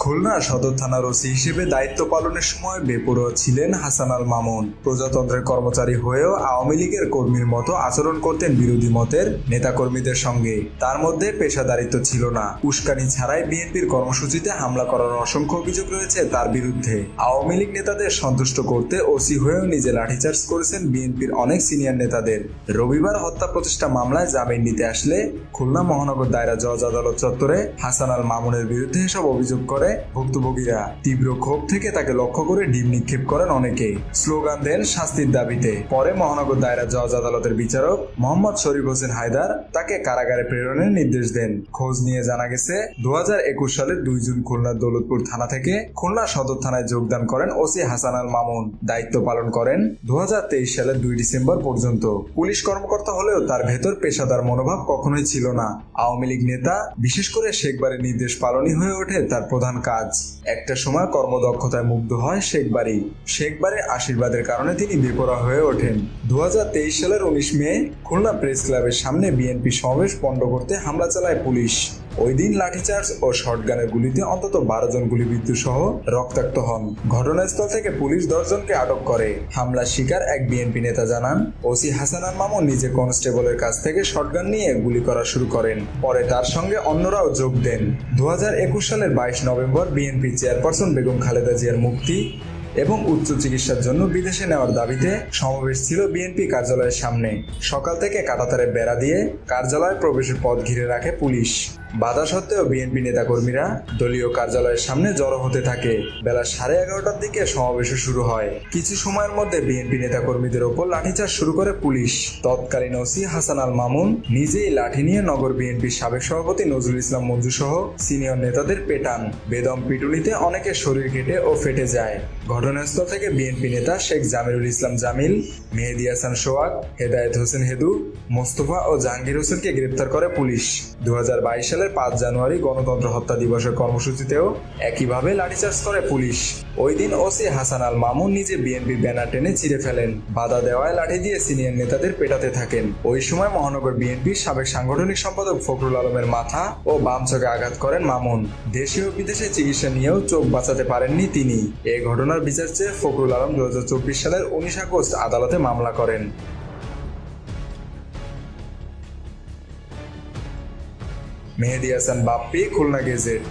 খুলনা সদর থানার ওসি হিসেবে দায়িত্ব পালনের সময় বেপরোয়া ছিলেন হাসান আল মামুন। প্রজাতন্ত্রের কর্মচারী হয়েও আওয়ামী লীগের কর্মীর মতো আচরণ করতেন বিরোধী মতের নেতাকর্মীদের সঙ্গে। তার মধ্যে পেশাদারিত্ব ছিল না। উস্কানি ছাড়াই বিএনপির কর্মসূচিতে হামলা করার অসংখ্য অভিযোগ রয়েছে তার বিরুদ্ধে। আওয়ামী লীগ নেতাদের সন্তুষ্ট করতে ওসি হয়েও নিজে লাঠিচার্জ করেছেন বিএনপির অনেক সিনিয়র নেতাদের। রবিবার হত্যা প্রচেষ্টা মামলায় জামিন নিতে আসলে খুলনা মহানগর দায়রা জজ আদালত চত্বরে হাসান আল মামুনের বিরুদ্ধে এসব অভিযোগ করে ভুক্তভোগীরা। তীব্র ক্ষোভ থেকে তাকে লক্ষ্য করে ডিম নিক্ষেপ করেন অনেকে। স্লোগান দেন শাস্তির দাবিতে। পরে মহানগর দায়রা জজ আদালতের বিচারক মোহাম্মদ শরীফ হোসেন হায়দার তাকে কারাগারে প্রেরণের নির্দেশ দেন। খোঁজ নিয়ে জানা গেছে 2021 সালের 2 জুন খুলনার দৌলতপুর থানা থেকে খুলনা সদর থানায় যোগদান করেন ওসি হাসান আল মামুন। দায়িত্ব পালন করেন 2023 সালের 2 ডিসেম্বর পর্যন্ত। পুলিশ কর্মকর্তা হলেও তার ভেতর পেশাদার মনোভাব কখনোই ছিল না। আওয়ামী লীগ নেতা, বিশেষ করে শেখ বাড়ির নির্দেশ পালনই হয়ে ওঠে তার প্রধান কাজ। একটা সময় কর্মদক্ষতায় মুগ্ধ হয় শেখ বাড়ি। শেখ বাড়ির আশীর্বাদের কারণে তিনি বেপরোয়া হয়ে ওঠেন। 2023 সালের 19 মে খুলনা প্রেস ক্লাবের সামনে বিএনপি সমাবেশ পণ্ড করতে হামলা চালায় পুলিশ। ওই দিন লাঠিচার্জ ও শটগানের গুলিতে অন্তত 12 জন গুলিবিদ্ধ সহ রক্তাক্ত হন। ঘটনাস্থল থেকে পুলিশ 10 জনকে আটক করে। হামলার শিকার এক বিএনপি নেতা জানান, ওসি হাসান আল মামুন নিজে কনস্টেবলের কাছ থেকে শটগান নিয়ে গুলি করা শুরু করেন। পরে তার সঙ্গে অন্যরাও যোগ দেন। 2021 সালের 22 November BNP chairperson Begum Khaleda জিয়ার মুক্তি এবং উচ্চ চিকিৎসার জন্য বিদেশে নেওয়ার দাবিতে সমাবেশ ছিল বিএনপি কার্যালয়ের সামনে। সকাল থেকে কাঁটাতারে বেড়া দিয়ে কার্যালয়ে প্রবেশের পথ ঘিরে রাখে পুলিশ। বাধা সত্ত্বেও বিএনপি নেতাকর্মীরা দলীয় কার্যালয়ের সামনে জড়ো হতে থাকে। বেলা 11:30টার দিকে সমাবেশ শুরু হয়। কিছু সময়ের মধ্যে বিএনপি নেতাকর্মীদের ওপর লাঠিচার্জ শুরু করে পুলিশ। তৎকালীন ওসি হাসান আল মামুন নিজেই লাঠি নিয়ে নগর বিএনপির সাবেক সভাপতি নজরুল ইসলাম মঞ্জু সহ সিনিয়র নেতাদের পেটান। বেদম পিটুনিতে অনেকের শরীর কেটে ও ফেটে যায়। ঘটনাস্থল থেকে বিএনপি নেতা শেখ জামিরুল ইসলাম জামিল, মেহেদী হাসান সোহাগ, হেদায়েত হোসেন হেদু, মোস্তফা ও জাহাঙ্গীর হোসেনকে গ্রেপ্তার করে পুলিশ। 2022 সালের 5 জানুয়ারি গণতন্ত্র হত্যা দিবসের কর্মসূচিতেও একইভাবে লাঠিচার্জ করে পুলিশ। ওই দিন ওসি হাসান আল মামুন নিজে বিএনপির ব্যানার টেনে ছিঁড়ে ফেলেন। বাধা দেওয়ায় লাঠি দিয়ে সিনিয়র নেতাদের পেটাতে থাকেন। ওই সময় মহানগর বিএনপির সাবেক সাংগঠনিক সম্পাদক ফখরুল আলমের মাথা ও বাম চোখে আঘাত করেন মামুন। দেশে ও বিদেশে চিকিৎসা নিয়েও চোখ বাঁচাতে পারেননি তিনি। এই ঘটনার বিচার চেয়ে ফখরুল আলম 2024 সালের 19 আগস্ট আদালতে মামলা করেন। মেহেদী হাসান বাপ্পি, খুলনা গেজেট।